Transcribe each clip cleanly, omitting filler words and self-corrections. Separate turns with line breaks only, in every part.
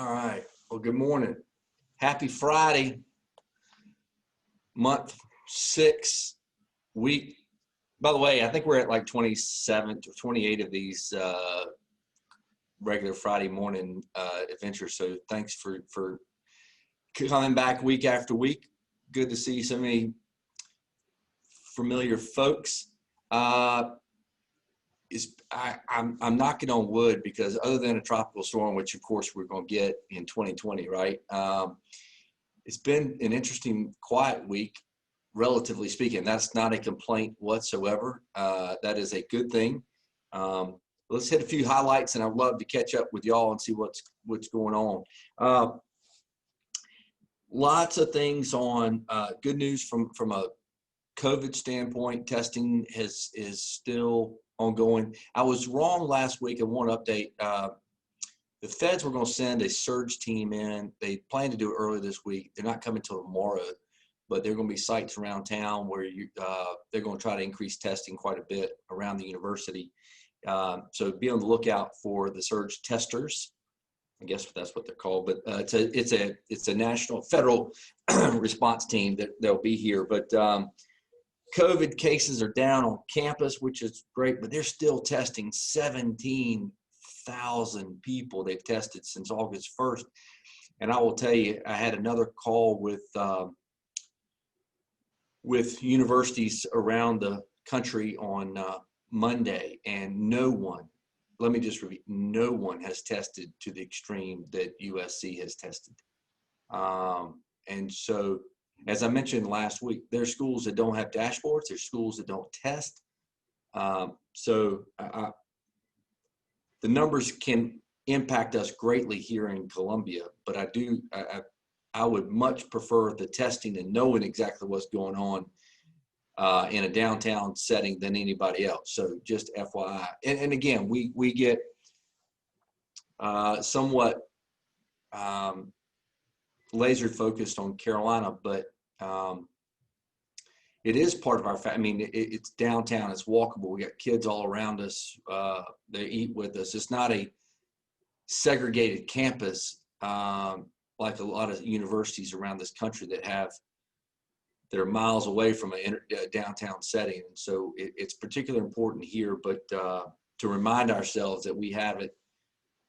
All right. Well, good morning. Happy Friday, month 6, week. By the way, I think we're at like 27 or 28 of these regular Friday morning adventures. So thanks for coming back week after week. Good to see so many familiar folks. I'm knocking on wood because other than a tropical storm, which of course we're going to get in 2020, right? It's been an interesting, quiet week, relatively speaking. That's not a complaint whatsoever. That is a good thing. Let's hit a few highlights, and I'd love to catch up with y'all and see what's going on. Lots of things on good news from a COVID standpoint. Testing is still ongoing. I was wrong last week. I want to update. The feds were going to send a surge team in. They plan to do it early this week. They're not coming till tomorrow, but there are going to be sites around town where they're going to try to increase testing quite a bit around the university. So be on the lookout for the surge testers. I guess that's what they're called, but it's a national federal response team that'll be here. But COVID cases are down on campus, which is great, but they're still testing 17,000 people they've tested since August 1st. And I will tell you, I had another call with universities around the country on Monday, and no one, let me just repeat, no one has tested to the extreme that USC has tested. And so, as I mentioned last week, there's schools that don't have dashboards. There's schools that don't test. The numbers can impact us greatly here in Columbia, but I would much prefer the testing and knowing exactly what's going on in a downtown setting than anybody else. So just FYI. And again, we get somewhat laser focused on Carolina, but it is part of our it's downtown, it's walkable. We got kids all around us. They eat with us. It's not a segregated campus like a lot of universities around this country that are miles away from a downtown setting. And so it's particularly important here, but to remind ourselves that we have it.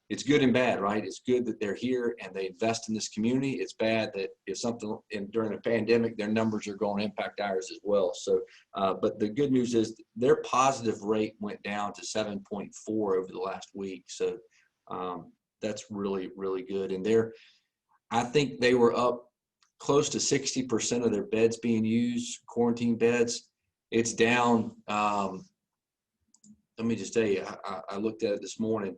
It's good and bad, right? It's good that they're here and they invest in this community. It's bad that if something during a pandemic, their numbers are going to impact ours as well. So, but the good news is their positive rate went down to 7.4 over the last week. So that's really, really good. And I think they were up close to 60% of their beds being used, quarantine beds. It's down. Let me just tell you, I looked at it this morning.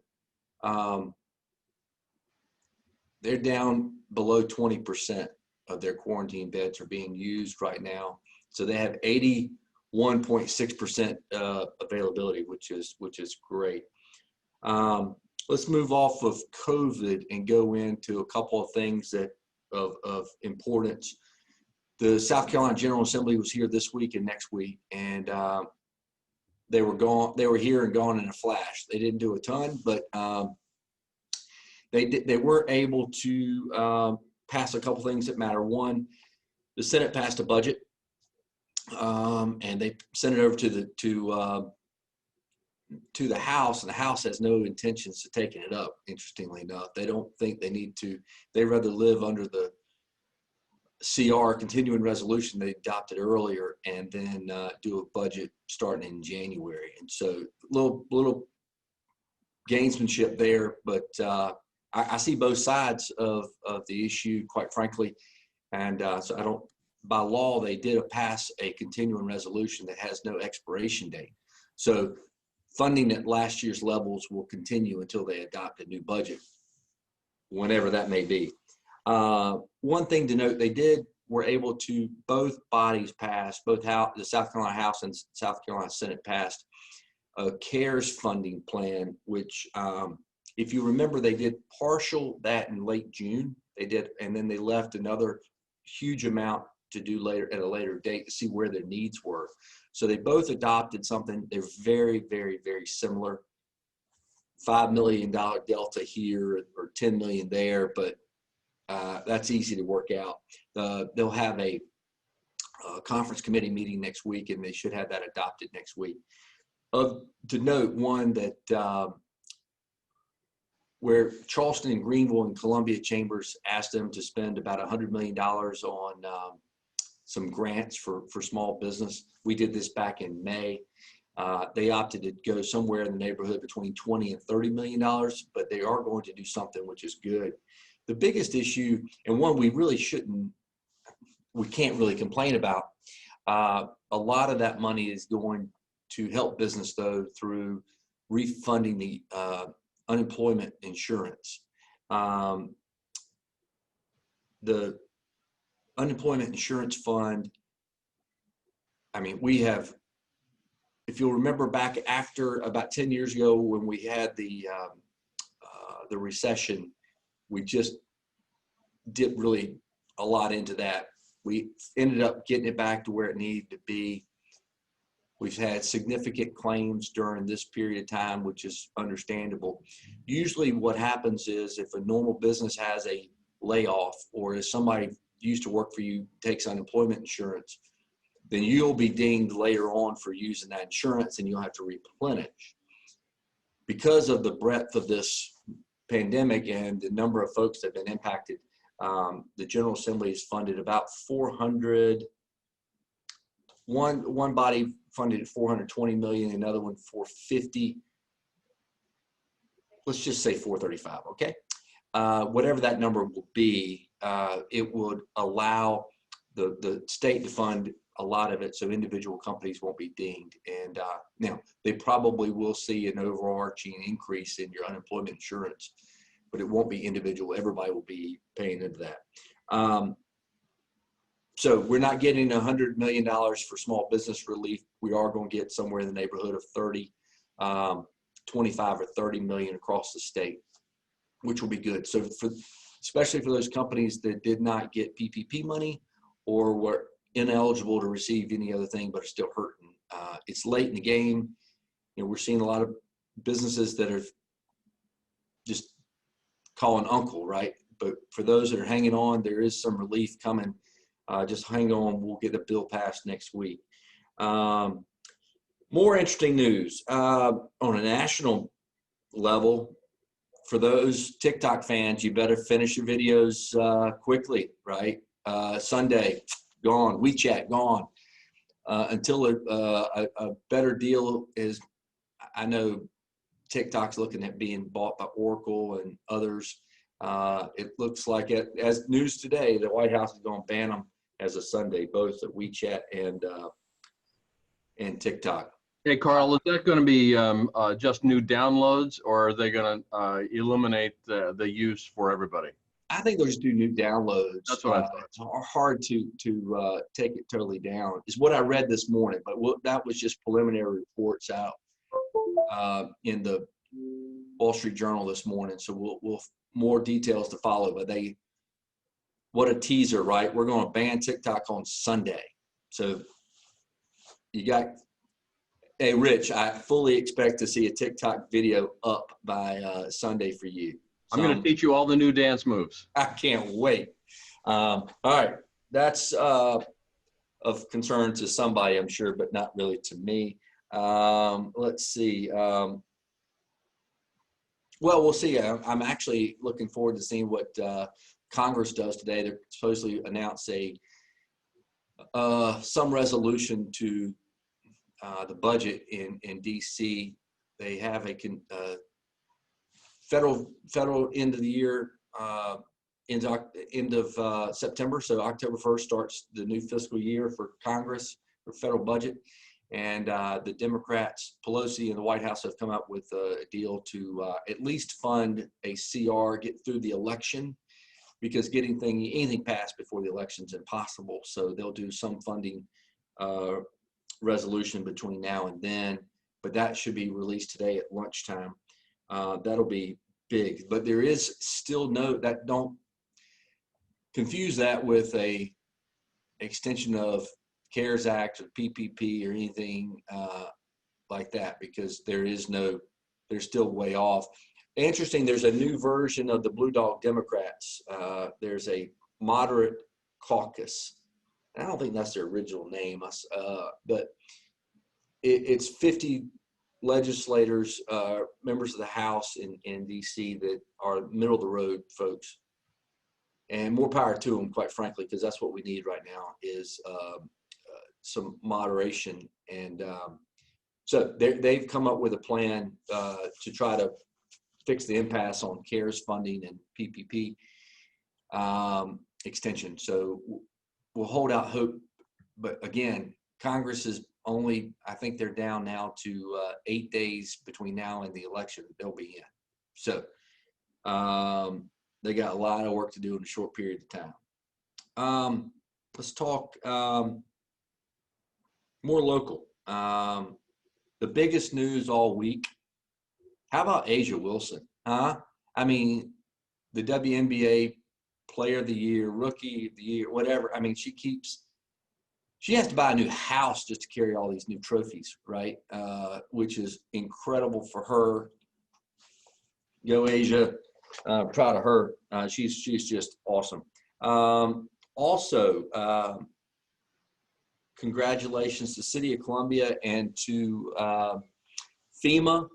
They're down below 20% of their quarantine beds are being used right now. So they have 81.6% availability, which is great. Let's move off of COVID and go into a couple of things of importance. The South Carolina General Assembly was here this week and next week, and they were here and gone in a flash. They didn't do a ton, but they were able to pass a couple things that matter. One, the Senate passed a budget, and they sent it over to the House, and the House has no intentions of taking it up. Interestingly enough, they don't think they need to. They'd rather live under the CR, continuing resolution they adopted earlier, and then do a budget starting in January. And so little gamesmanship there, but I see both sides of the issue, quite frankly. And so by law, they did pass a continuing resolution that has no expiration date. So funding at last year's levels will continue until they adopt a new budget, whenever that may be. One thing to note, were able to, both bodies passed, the South Carolina House and South Carolina Senate passed a CARES funding plan, which if you remember, they did partial that in late June. They did, and then they left another huge amount to do later at a later date to see where their needs were. So they both adopted something. They're very, very, very similar. $5 million delta here or 10 million there, but that's easy to work out. They'll have a conference committee meeting next week, and they should have that adopted next week. To note, one that where Charleston and Greenville and Columbia chambers asked them to spend about $100 million on some grants for small business. We did this back in May. They opted to go somewhere in the neighborhood between 20 and $30 million, but they are going to do something which is good. The biggest issue, and one we can't really complain about, a lot of that money is going to help business though through refunding the unemployment insurance. The unemployment insurance fund, I mean, we have, if you'll remember back after about 10 years ago when we had the recession, we just did really a lot into that. We ended up getting it back to where it needed to be. We've had significant claims during this period of time, which is understandable. Usually what happens is if a normal business has a layoff, or if somebody used to work for you takes unemployment insurance, then you'll be dinged later on for using that insurance and you'll have to replenish. Because of the breadth of this pandemic and the number of folks that have been impacted, the General Assembly has funded about 400, one body funded 420 million, another one 450. Let's just say 435, okay? Whatever that number will be, it would allow the state to fund a lot of it so individual companies won't be dinged. And now, they probably will see an overarching increase in your unemployment insurance, but it won't be individual. Everybody will be paying into that. So we're not getting $100 million for small business relief. We are going to get somewhere in the neighborhood of 25 or 30 million across the state, which will be good. So especially for those companies that did not get PPP money or were ineligible to receive any other thing but are still hurting. It's late in the game. You know, we're seeing a lot of businesses that are just calling uncle, right? But for those that are hanging on, there is some relief coming. Just hang on, we'll get a bill passed next week. More interesting news on a national level. For those TikTok fans, you better finish your videos quickly, right? Sunday, gone. WeChat, gone. Until a better deal is, I know TikTok's looking at being bought by Oracle and others. It looks like as news today, the White House is going to ban them as a Sunday, both at WeChat and TikTok.
Hey, Carl, is that going to be just new downloads, or are they going to eliminate the use for everybody?
I think they'll just do new downloads.
That's what I thought.
It's hard to take it totally down, is what I read this morning, but that was just preliminary reports out in the Wall Street Journal this morning. So we'll more details to follow, but what a teaser, right? We're going to ban TikTok on Sunday. So you got, hey, Rich, I fully expect to see a TikTok video up by Sunday for you.
I'm going to teach you all the new dance moves.
I can't wait. All right. That's of concern to somebody, I'm sure, but not really to me. Let's see. Well, we'll see. I'm actually looking forward to seeing what Congress does today. They're supposedly announced some resolution to the budget in D.C. They have a federal end of the year, end of September. So October 1st starts the new fiscal year for Congress, for federal budget. And the Democrats, Pelosi and the White House have come up with a deal to at least fund a CR, get through the election, because getting anything passed before the election is impossible. So they'll do some funding resolution between now and then, but that should be released today at lunchtime. That'll be big, but there is still don't confuse that with a extension of CARES Act or PPP or anything like that, because there's they're still way off. Interesting, there's a new version of the Blue Dog Democrats. There's a moderate caucus. I don't think that's their original name, but it's 50 legislators, members of the House in DC that are middle of the road folks. And more power to them, quite frankly, because that's what we need right now is some moderation. And so they've come up with a plan to try to fix the impasse on CARES funding and PPP extension. So we'll hold out hope. But again, Congress is only, I think they're down now to 8 days between now and the election. They'll be in. So they got a lot of work to do in a short period of time. Let's talk more local. The biggest news all week. How about Asia Wilson? Huh? I mean, the WNBA Player of the Year, Rookie of the Year, whatever. I mean, she has to buy a new house just to carry all these new trophies, right? Which is incredible for her. Go Asia. Proud of her. She's just awesome. Also, congratulations to City of Columbia and to FEMA.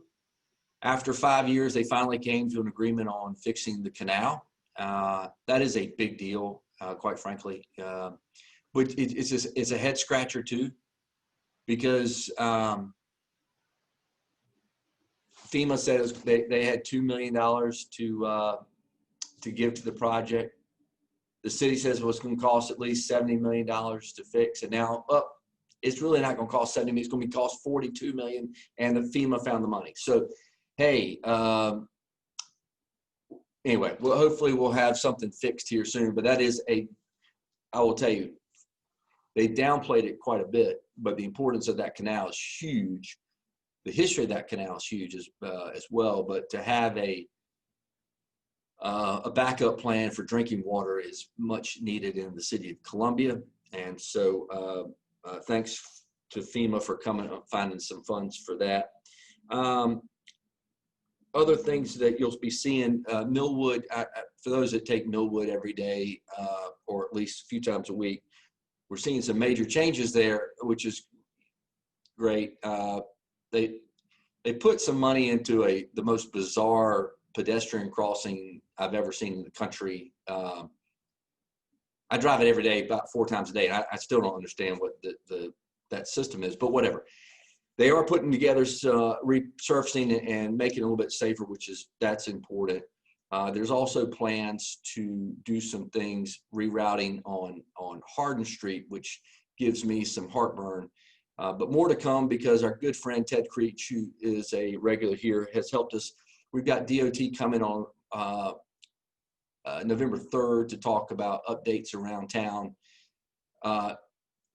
After 5 years, they finally came to an agreement on fixing the canal. That is a big deal, quite frankly. But it's a head scratcher too, because FEMA said they had $2 million to give to the project. The city says well, it's going to cost at least $70 million to fix. And now, it's really not going to cost $70 million. It's going to cost $42 million, and the FEMA found the money. So, hey, anyway, well, hopefully we'll have something fixed here soon. But that is I will tell you, they downplayed it quite a bit, but the importance of that canal is huge. The history of that canal is huge as well. But to have a backup plan for drinking water is much needed in the city of Columbia. And so thanks to FEMA for coming up, finding some funds for that. Other things that you'll be seeing, Millwood, for those that take Millwood every day or at least a few times a week, we're seeing some major changes there, which is great. They put some money into the most bizarre pedestrian crossing I've ever seen in the country. I drive it every day, about 4 times a day. And I still don't understand what that system is, but whatever. They are putting together resurfacing and making it a little bit safer, that's important. There's also plans to do some things rerouting on Hardin Street, which gives me some heartburn. But more to come because our good friend Ted Creech, who is a regular here, has helped us. We've got DOT coming on November 3rd to talk about updates around town.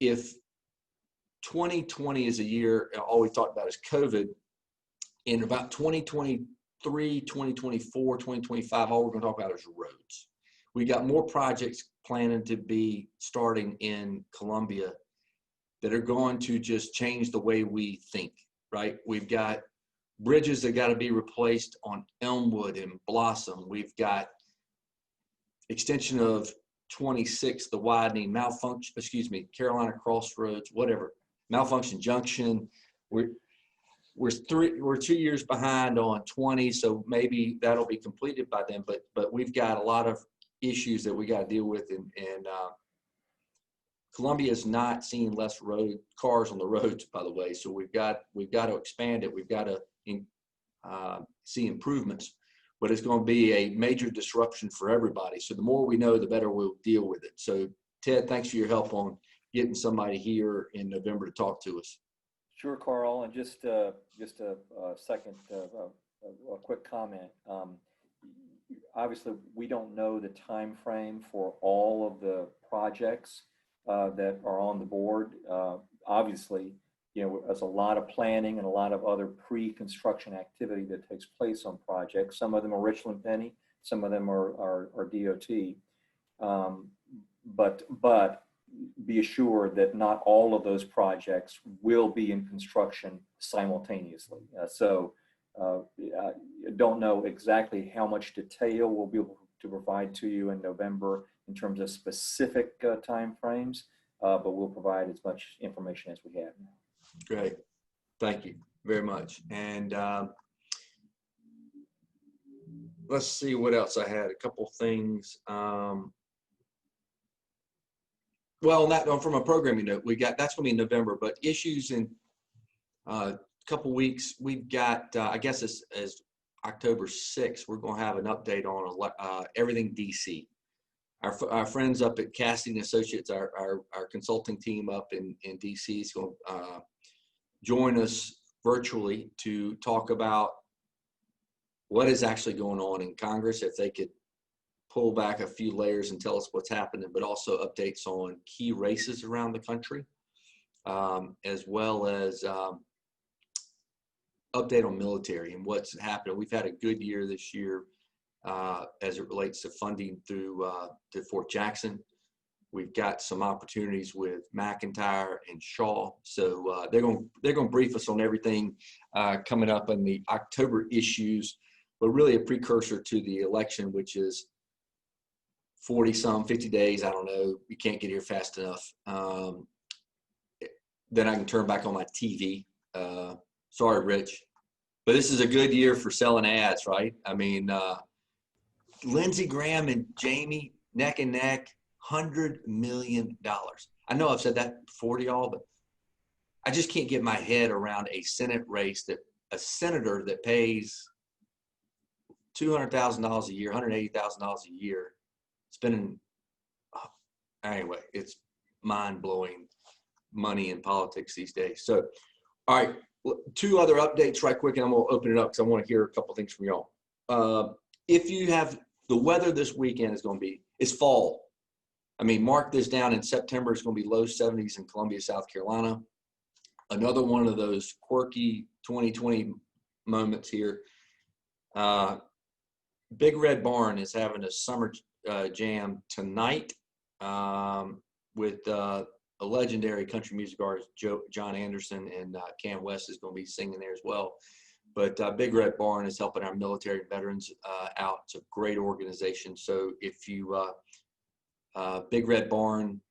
If 2020 is a year, all we talked about is COVID, in about 2023, 2024, 2025, all we're going to talk about is roads. We got more projects planning to be starting in Columbia that are going to just change the way we think, right? We've got bridges that got to be replaced on Elmwood and Blossom. We've got extension of 26, the widening, Carolina Crossroads, whatever, Malfunction Junction. We're 2 years behind on 20, so maybe that'll be completed by then. But we've got a lot of issues that we got to deal with, and Columbia is not seeing less cars on the roads, by the way. So we've got to expand it. We've got to see improvements, but it's going to be a major disruption for everybody. So the more we know, the better we'll deal with it. So Ted, thanks for your help on getting somebody here in November to talk to us.
Sure, Carl, and just a second, a quick comment. Obviously, we don't know the time frame for all of the projects that are on the board. Obviously, there's a lot of planning and a lot of other pre-construction activity that takes place on projects. Some of them are Richland Penny, some of them are DOT. But be assured that not all of those projects will be in construction simultaneously. So don't know exactly how much detail we'll be able to provide to you in November in terms of specific time frames, but we'll provide as much information as we have.
Great. Thank you very much. And let's see what else I had. A couple things. Well, from a programming note, that's going to be in November, but issues in a couple weeks. We've got, I guess as October 6th, we're going to have an update on everything DC. Our friends up at Casting Associates, our consulting team up in DC is going to join us virtually to talk about what is actually going on in Congress, if they could pull back a few layers and tell us what's happening, but also updates on key races around the country, as well as update on military and what's happening. We've had a good year this year as it relates to funding through to Fort Jackson. We've got some opportunities with McIntyre and Shaw, so they're going to brief us on everything coming up in the October issues, but really a precursor to the election, which is 50 days. I don't know. You can't get here fast enough. Then I can turn back on my TV. Sorry, Rich, but this is a good year for selling ads, right? I mean, Lindsey Graham and Jamie neck and neck, $100 million. I know I've said that before to y'all, but I just can't get my head around a Senate race that a senator that pays $200,000 a year, $180,000 a year, spending, anyway, it's mind-blowing money in politics these days. So, all right, two other updates right quick, and I'm going to open it up because I want to hear a couple things from y'all. If you have, the weather this weekend is going to be, it's fall. I mean, mark this down, in September, it's going to be low 70s in Columbia, South Carolina. Another one of those quirky 2020 moments here. Big Red Barn is having a summer jam tonight with a legendary country music artist, John Anderson, and Cam West is going to be singing there as well. But Big Red Barn is helping our military veterans out. It's a great organization. So if you, Big Red Barn,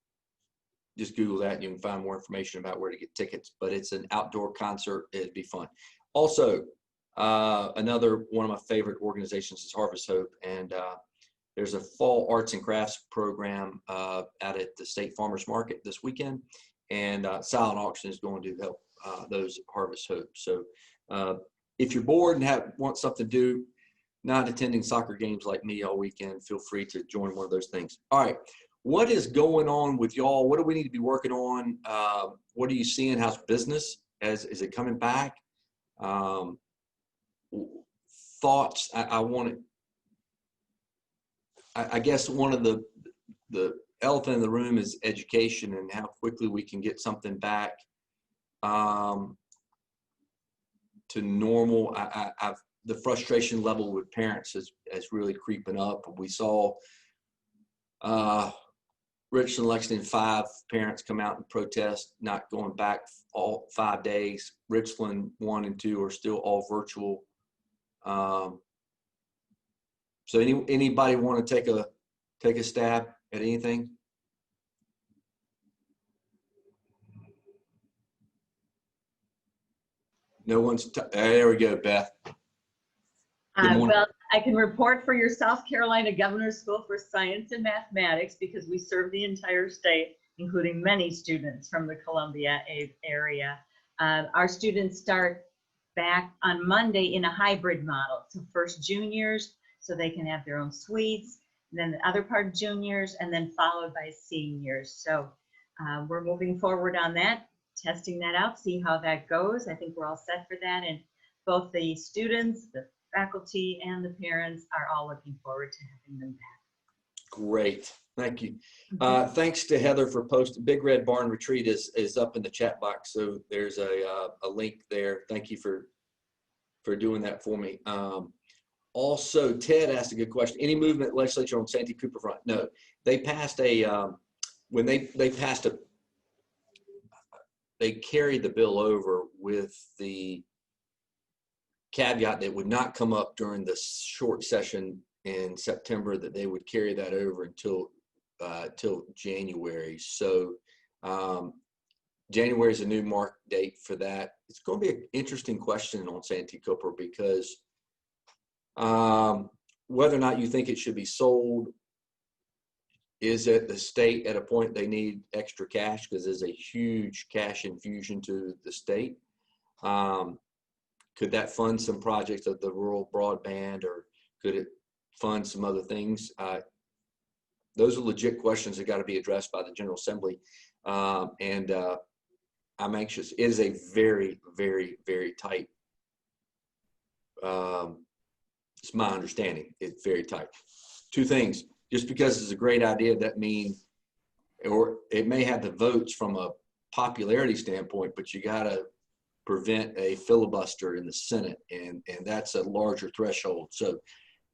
just Google that and you can find more information about where to get tickets. But it's an outdoor concert. It'd be fun. Also, another one of my favorite organizations is Harvest Hope. And there's a fall arts and crafts program out at the State Farmers Market this weekend. And silent auction is going to help those at Harvest Hope. So if you're bored and want something to do, not attending soccer games like me all weekend, feel free to join one of those things. All right. What is going on with y'all? What do we need to be working on? What are you seeing? How's business? Is it coming back? Thoughts? I guess one of the elephant in the room is education and how quickly we can get something back to normal. The frustration level with parents has really creeping up. We saw Richland, Lexington, 5 parents come out and protest, not going back all 5 days. Richland 1 and 2 are still all virtual. So anybody want to take a stab at anything? No one's. There we go, Beth.
Well, I can report for your South Carolina Governor's School for Science and Mathematics because we serve the entire state, including many students from the Columbia area. Our students start back on Monday in a hybrid model. So first juniors, so they can have their own suites, then the other part juniors, and then followed by seniors. So we're moving forward on that, testing that out, see how that goes. I think we're all set for that. And both the students, the faculty, and the parents are all looking forward to having them back.
Great. Thank you. Thanks to Heather for posting. Big Red Barn Retreat is up in the chat box. So there's a link there. Thank you for doing that for me. Also, Ted asked a good question. Any movement legislature on Santee Cooper front? No. They passed when they passed they carried the bill over with the caveat that would not come up during the short session in September, that they would carry that over until till January. So January is a new mark date for that. It's going to be an interesting question on Santee Cooper, because whether or not you think it should be sold, is it the state at a point they need extra cash because there's a huge cash infusion to the state? Could that fund some projects of the rural broadband, or could it fund some other things? Those are legit questions that got to be addressed by the General Assembly. And I'm anxious. It is a very, very, very tight. It's my understanding. It's very tight. Two things. Just because it's a great idea, that mean, or it may have the votes from a popularity standpoint, but you got to prevent a filibuster in the Senate, and that's a larger threshold. So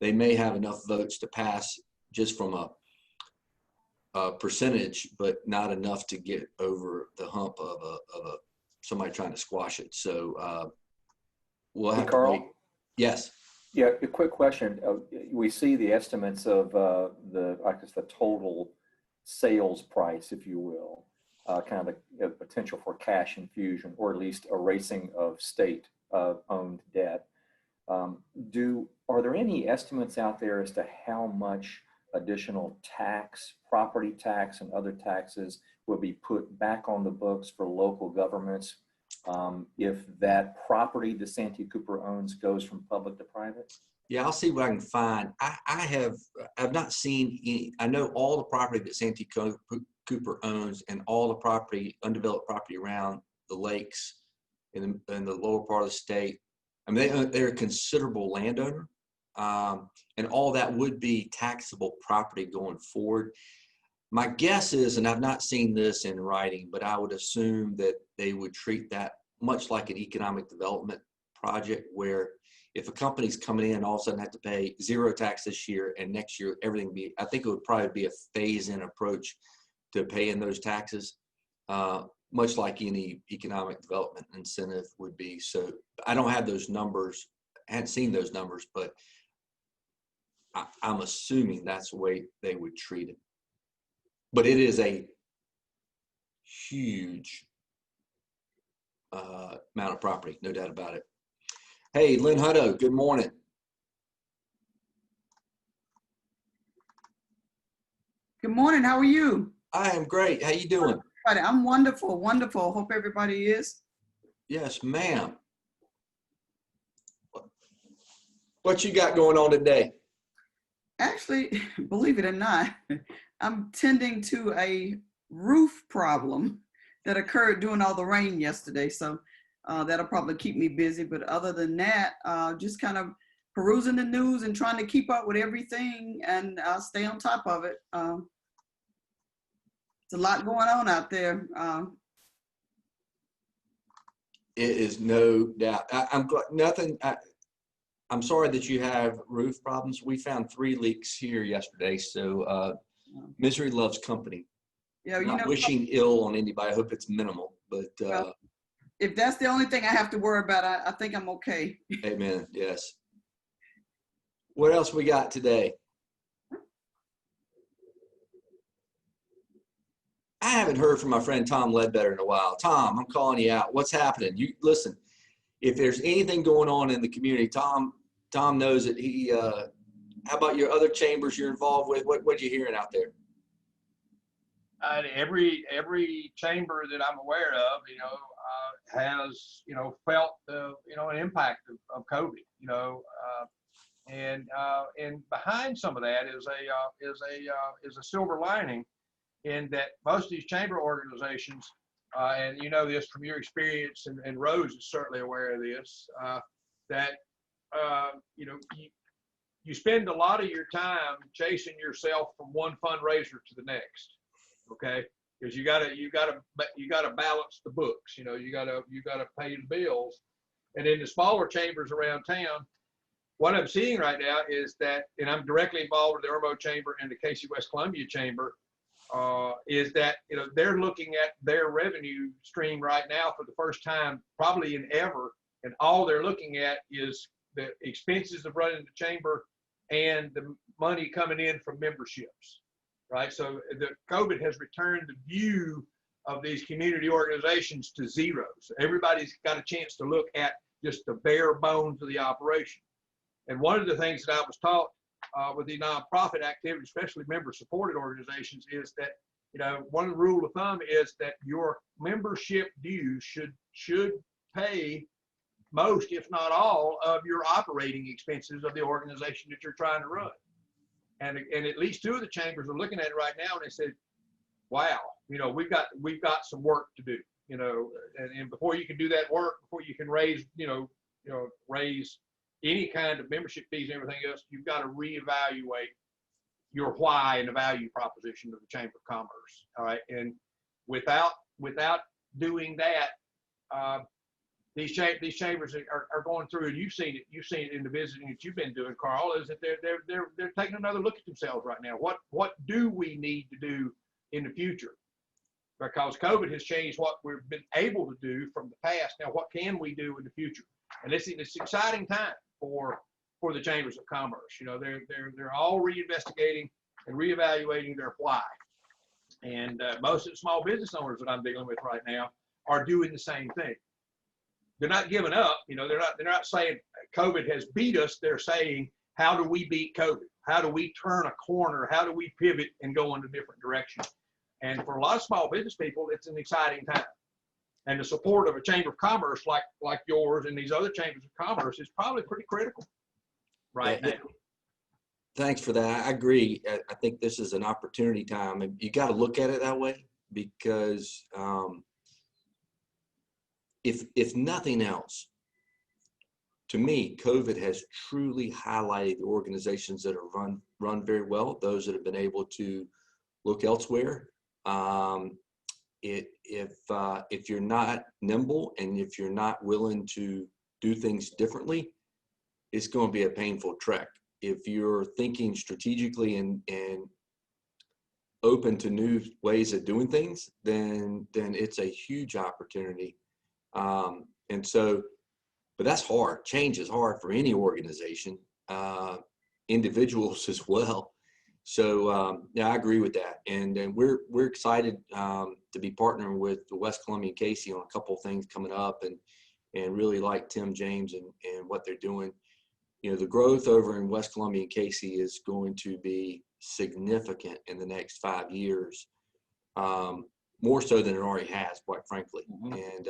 they may have enough votes to pass just from a percentage, but not enough to get over the hump of somebody trying to squash it. So we'll have to wait. Yes.
Yeah, a quick question. We see the estimates of I guess the total sales price, if you will, kind of the potential for cash infusion, or at least erasing of state-owned debt. Are there any estimates out there as to how much additional tax, property tax, and other taxes will be put back on the books for local governments if that property that Santee Cooper owns goes from public to private?
Yeah, I'll see what I can find. I've not seen any. I know all the property that Santee Cooper owns, and all the property, undeveloped property around the lakes in the lower part of the state. I mean, they're a considerable landowner, and all that would be taxable property going forward. My guess is, and I've not seen this in writing, but I would assume that they would treat that much like an economic development project, where if a company's coming in, all of a sudden have to pay zero tax this year, and next year everything be, I think it would probably be a phase-in approach to paying those taxes, much like any economic development incentive would be. So I don't have those numbers, I hadn't seen those numbers, but I'm assuming that's the way they would treat it. But it is a huge amount of property, no doubt about it. Hey, Lynn Hutto, good morning.
Good morning. How are you?
I am great. How you doing?
I'm wonderful, wonderful. Hope everybody is.
Yes, ma'am. What you got going on today?
Actually, believe it or not, I'm tending to a roof problem that occurred during all the rain yesterday. So that'll probably keep me busy. But other than that, just kind of perusing the news and trying to keep up with everything and stay on top of it. It's a lot going on out there.
It is no doubt. I'm glad I'm sorry that you have roof problems. We found 3 leaks here yesterday. So misery loves company.
Yeah,
Not wishing ill on anybody. I hope it's minimal, but
well, if that's the only thing I have to worry about, I think I'm okay.
Amen. Yes. What else we got today? I haven't heard from my friend Tom Ledbetter in a while. Tom, I'm calling you out. What's happening? You listen. If there's anything going on in the community, Tom knows that he. How about your other chambers you're involved with? What you hearing out there?
Every chamber that I'm aware of, has felt an impact of COVID, and behind some of that is a silver lining, in that most of these chamber organizations, and you know this from your experience, and Rose is certainly aware of this, that you spend a lot of your time chasing yourself from one fundraiser to the next. Okay, because you gotta balance the books. You gotta pay the bills, and in the smaller chambers around town, what I'm seeing right now is that, and I'm directly involved with the Irmo Chamber and the Casey West Columbia Chamber, is that they're looking at their revenue stream right now for the first time probably in ever And all they're looking at is the expenses of running the chamber and the money coming in from memberships, right? So the COVID has returned the view of these community organizations to zero. So everybody's got a chance to look at just the bare bones of the operation. And one of the things that I was taught with the nonprofit activity, especially member-supported organizations, is that, you know, one rule of thumb is that your membership dues should pay most, if not all, of your operating expenses of the organization that you're trying to run. And at least 2 of the chambers are looking at it right now, and they said, wow, you know, we've got some work to do, you know, and before you can do that work, before you can raise, raise any kind of membership fees and everything else, you've got to reevaluate your why and the value proposition of the Chamber of Commerce. All right. And without doing that, these chambers are going through, and you've seen it in the visiting that you've been doing, Carl, is that they're taking another look at themselves right now. What do we need to do in the future? Because COVID has changed what we've been able to do from the past. Now, what can we do in the future? And it's an exciting time for the chambers of commerce. You know, they're all reinvestigating and reevaluating their why. And most of the small business owners that I'm dealing with right now are doing the same thing. They're not giving up. You know, they're not saying COVID has beat us. They're saying, how do we beat COVID? How do we turn a corner? How do we pivot and go in a different direction? And for a lot of small business people, it's an exciting time. And the support of a chamber of commerce like yours and these other chambers of commerce is probably pretty critical right now.
Thanks for that. I agree. I think this is an opportunity time, and you got to look at it that way, because if nothing else, to me, COVID has truly highlighted the organizations that are run very well, those that have been able to look elsewhere. If you're not nimble and if you're not willing to do things differently, it's going to be a painful trek. If you're thinking strategically and open to new ways of doing things, then it's a huge opportunity. And so, but that's hard. Change is hard for any organization, individuals as well. So yeah, I agree with that. And we're excited to be partnering with the West Columbia and Casey on a couple of things coming up, and really like Tim James and what they're doing. You know, the growth over in West Columbia and Casey is going to be significant in the next 5 years, more so than it already has, quite frankly. Mm-hmm. And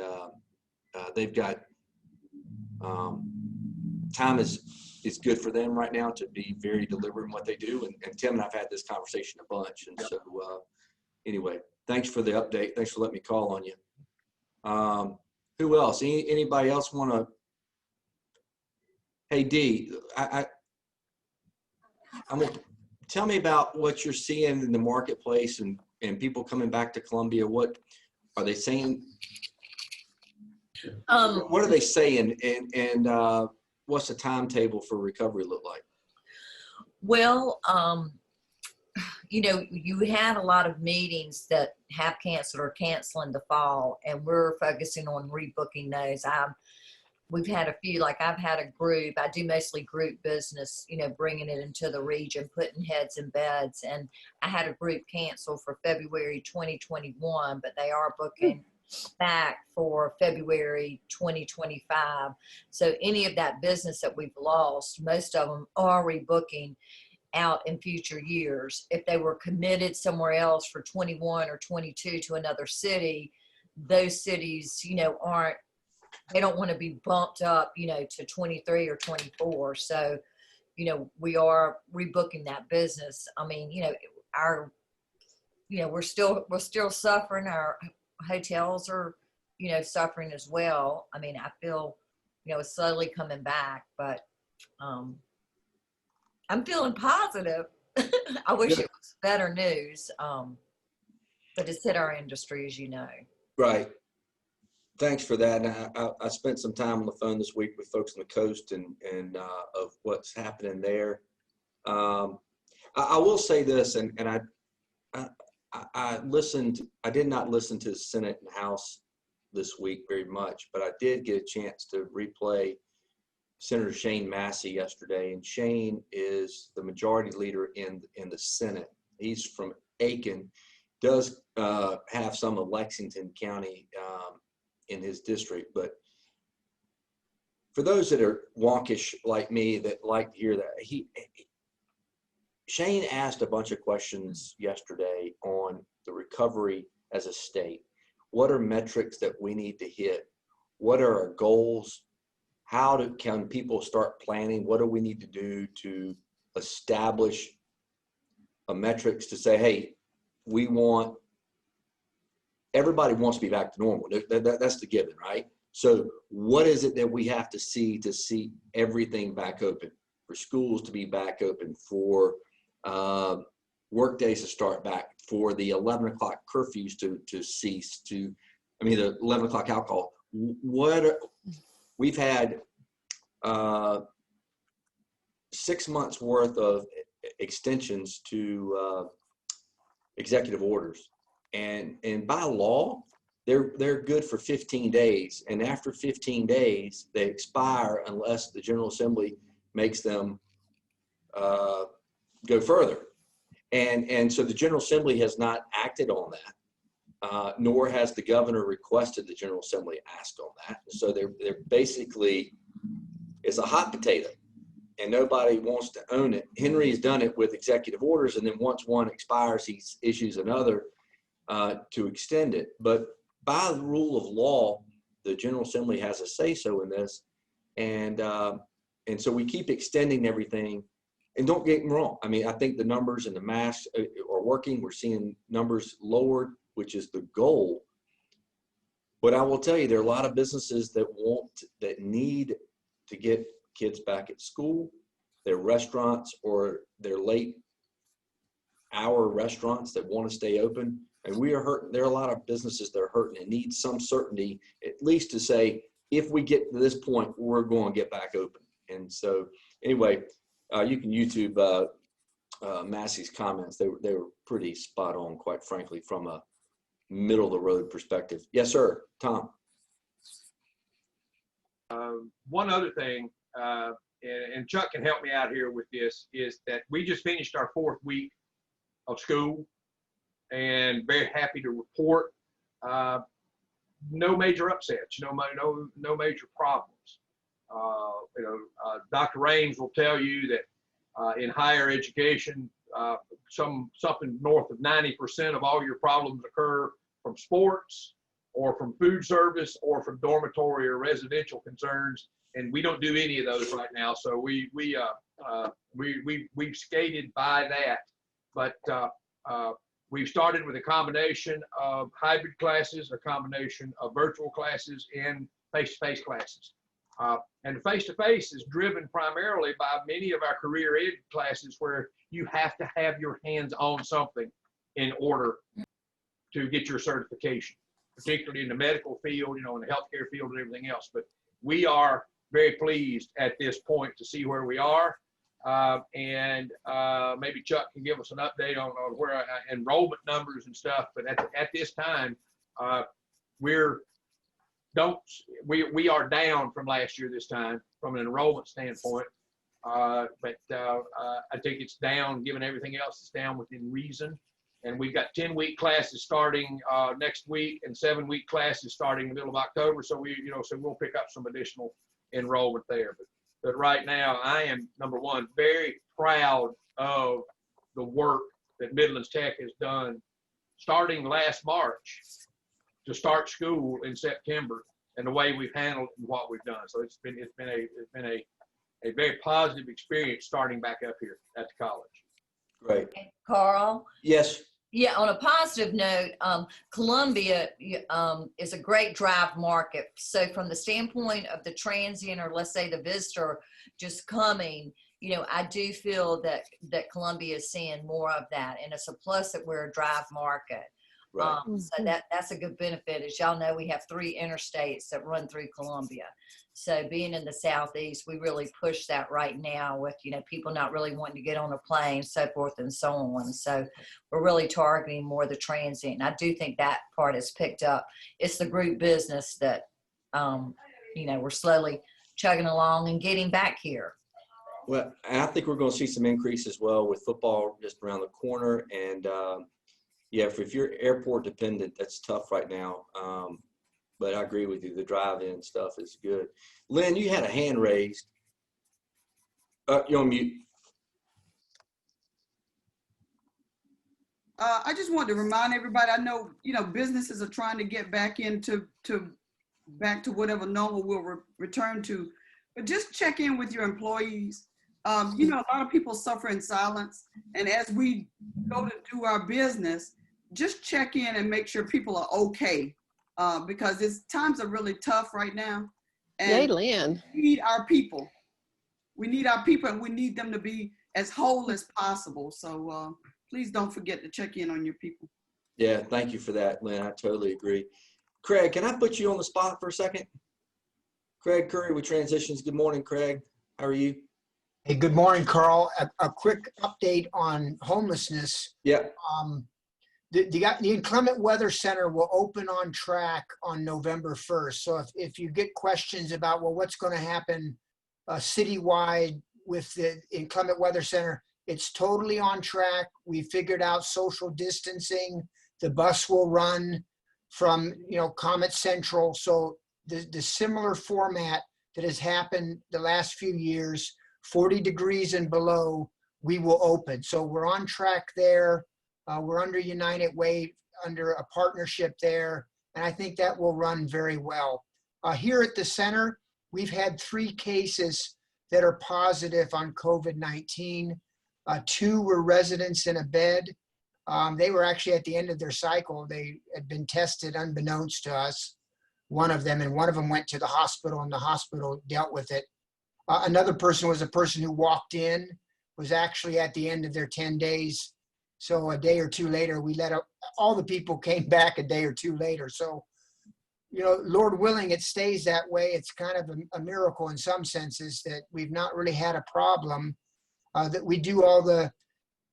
they've got time is good for them right now to be very deliberate in what they do. And Tim and I've had this conversation a bunch. And so anyway, thanks for the update. Thanks for letting me call on you. Who else? Anybody else want to? Hey, Dee, I'm gonna, tell me about what you're seeing in the marketplace and people coming back to Columbia. What are they saying? What are they saying? And what's the timetable for recovery look like?
Well, you know, you had a lot of meetings that have canceled or canceling the fall, and we're focusing on rebooking those. We've had a few, like I've had a group, I do mostly group business, you know, bringing it into the region, putting heads in beds. And I had a group cancel for February 2021, but they are booking back for February 2025. So any of that business that we've lost, most of them are rebooking out in future years. If they were committed somewhere else for 21 or 22 to another city, those cities, you know, they don't want to be bumped up, you know, to 23 or 24. So, you know, we are rebooking that business. I mean, you know, we're still suffering. Our hotels are, you know, suffering as well. I mean, I feel, you know, it's slowly coming back, but I'm feeling positive. I wish it was better news, but it's hit our industry, as you know. Right.
Thanks for that. And I spent some time on the phone this week with folks on the coast and of what's happening there. I will say this, and I listened. I did not listen to the Senate and House this week very much, but I did get a chance to replay Senator Shane Massey yesterday, and Shane is the majority leader in the Senate. He's from Aiken, does have some of Lexington County in his district, but for those that are wonkish like me that like to hear that, Shane asked a bunch of questions yesterday on the recovery as a state. What are metrics that we need to hit? What are our goals? How can people start planning? What do we need to do to establish a metrics to say, hey, everybody wants to be back to normal. That's the given, right? So what is it that we have to see everything back open, for schools to be back open, for work days to start back, for the 11 o'clock curfews to cease, the 11 o'clock alcohol? We've had 6 months worth of extensions to executive orders, and by law they're good for 15 days, and after 15 days they expire unless the General Assembly makes them go further. And so the General Assembly has not acted on that, nor has the governor requested the General Assembly act on that. So they're basically, it's a hot potato, and nobody wants to own it. Henry's done it with executive orders, and then once one expires, he issues another to extend it. But by the rule of law, the General Assembly has a say-so in this, and so we keep extending everything. And don't get me wrong, I think the numbers and the masks are working. We're seeing numbers lowered, which is the goal. But I will tell you, there are a lot of businesses that need to get kids back at school. Their restaurants or their late hour restaurants that want to stay open. And we are hurting. There are a lot of businesses that are hurting and need some certainty, at least to say, if we get to this point, we're going to get back open. And so anyway, you can YouTube Massey's comments. They were pretty spot on, quite frankly, from a middle of the road perspective. Yes, sir. Tom.
One other thing, and Chuck can help me out here with this, is that we just finished our 4th week of school, and very happy to report no major upsets, no major problems. Dr. Raines will tell you that in higher education, something north of 90% of all your problems occur from sports, or from food service, or from dormitory or residential concerns, and we don't do any of those right now. So we've skated by that, but we've started with a combination of hybrid classes, a combination of virtual classes, and face-to-face classes. And the face-to-face is driven primarily by many of our career ed classes, where you have to have your hands on something in order to get your certification, particularly in the medical field, in the healthcare field and everything else. But we are very pleased at this point to see where we are. And maybe Chuck can give us an update on where enrollment numbers and stuff. But at this time, we are down from last year this time from an enrollment standpoint. But I think it's down, given everything else is down within reason. And we've got 10-week classes starting next week, and 7-week classes starting in the middle of October. So we'll pick up some additional enrollment there. But right now, I am, number one, very proud of the work that Midlands Tech has done, starting last March to start school in September, and the way we've handled and what we've done. So it's been a very positive experience starting back up here at the college.
Great.
Carl?
Yes.
Yeah, on a positive note, Columbia is a great drive market. So from the standpoint of the transient, or let's say the visitor just coming, I do feel that Columbia is seeing more of that, and it's a plus that we're a drive market.
Right.
So that's a good benefit. As y'all know, we have 3 interstates that run through Columbia. So being in the Southeast, we really push that right now with, people not really wanting to get on a plane, so forth and so on. So we're really targeting more the transient. And I do think that part has picked up. It's the group business that, we're slowly chugging along and getting back here.
Well, and I think we're going to see some increase as well with football just around the corner. And yeah, if you're airport dependent, that's tough right now. But I agree with you. The drive-in stuff is good. Lynn, you had a hand raised. You're on mute.
I just wanted to remind everybody, I know, businesses are trying to get back into back to whatever normal we'll return to, but just check in with your employees. A lot of people suffer in silence. And as we go to do our business, just check in and make sure people are okay. Because times are really tough right now. And
Yay, Lynn.
we need our people. We need our people, and we need them to be as whole as possible. So please don't forget to check in on your people.
Yeah, thank you for that, Lynn. I totally agree. Craig, can I put you on the spot for a second? Craig Curry with Transitions. Good morning, Craig. How are you?
Hey, good morning, Carl. A quick update on homelessness.
Yeah.
The Inclement Weather Center will open on track on November 1st. So if you get questions about, well, what's going to happen citywide with the Inclement Weather Center, it's totally on track. We figured out social distancing. The bus will run from, Comet Central. So the similar format that has happened the last few years, 40 degrees and below, we will open. So we're on track there. We're under United Way, under a partnership there, and I think that will run very well. Here at the center, we've had 3 cases that are positive on COVID-19. 2 were residents in a bed. They were actually at the end of their cycle. They had been tested unbeknownst to us, one of them, and one of them went to the hospital, and the hospital dealt with it. Another person was a person who walked in, was actually at the end of their 10 days. So a day or 2 later, we let all the people came back a day or 2 later. So, Lord willing, it stays that way. It's kind of a miracle in some senses that we've not really had a problem, that we do all the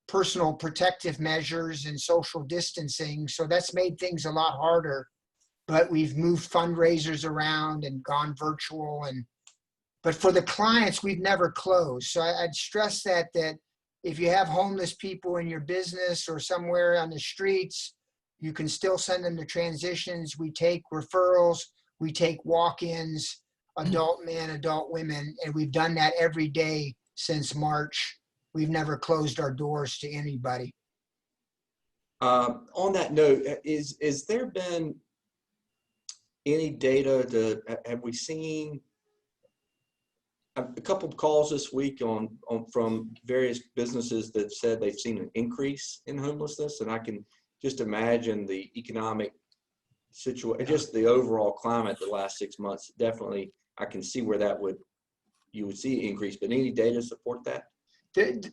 personal protective measures and social distancing. So that's made things a lot harder, but we've moved fundraisers around and gone virtual. But for the clients, we've never closed. So I'd stress that if you have homeless people in your business or somewhere on the streets, you can still send them to Transitions. We take referrals, we take walk-ins, adult men, adult women, and we've done that every day since March. We've never closed our doors to anybody.
On that note, is there been any data have we seen a couple of calls this week from various businesses that said they've seen an increase in homelessness, and I can just imagine the economic situation, just the overall climate the last 6 months. Definitely, I can see where you would see increase. But any data support that?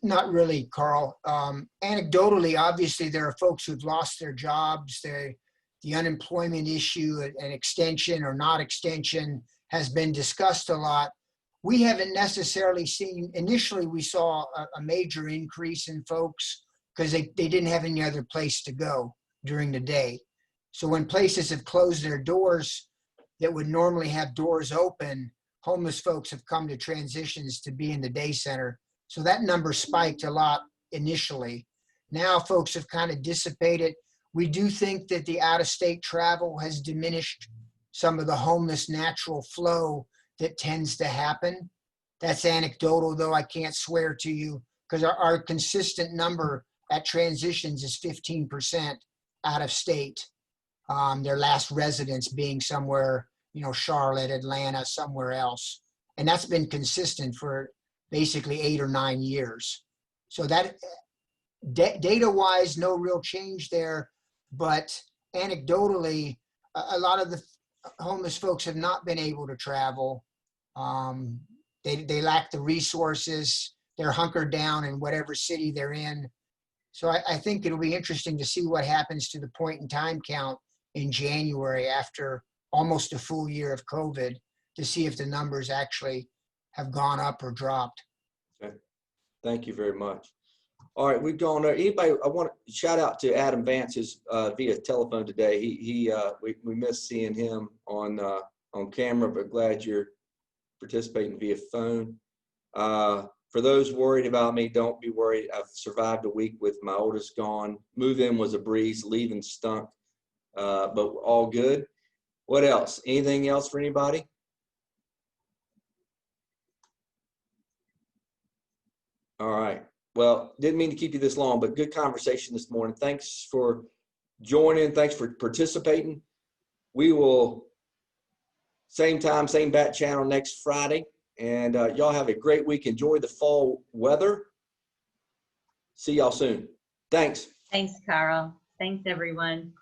Not really, Carl. Anecdotally, obviously, there are folks who've lost their jobs. The unemployment issue, an extension or not extension, has been discussed a lot. We haven't necessarily seen, initially we saw a major increase in folks because they didn't have any other place to go during the day. So when places have closed their doors that would normally have doors open, homeless folks have come to Transitions to be in the day center. So that number spiked a lot initially. Now folks have kind of dissipated. We do think that the out-of-state travel has diminished some of the homeless natural flow that tends to happen. That's anecdotal, though I can't swear to you, because our consistent number at Transitions is 15% out of state. Their last residence being somewhere, Charlotte, Atlanta, somewhere else. And that's been consistent for basically 8 or 9 years. So that data-wise, no real change there, but anecdotally, a lot of the homeless folks have not been able to travel. They lack the resources. They're hunkered down in whatever city they're in. So I think it'll be interesting to see what happens to the point in time count in January after almost a full year of COVID, to see if the numbers actually have gone up or dropped.
Okay. Thank you very much. All right, we've gone there. Anybody, I want to shout out to Adam Vance, who's via telephone today. We missed seeing him on camera, but glad you're participating via phone. For those worried about me, don't be worried. I've survived a week with my oldest gone. Move-in was a breeze, leaving stunk, but all good. What else? Anything else for anybody? All right. Well, didn't mean to keep you this long, but good conversation this morning. Thanks for joining. Thanks for participating. We will, same time, same bat channel next Friday. And y'all have a great week. Enjoy the fall weather. See y'all soon. Thanks.
Thanks, Carl. Thanks, everyone.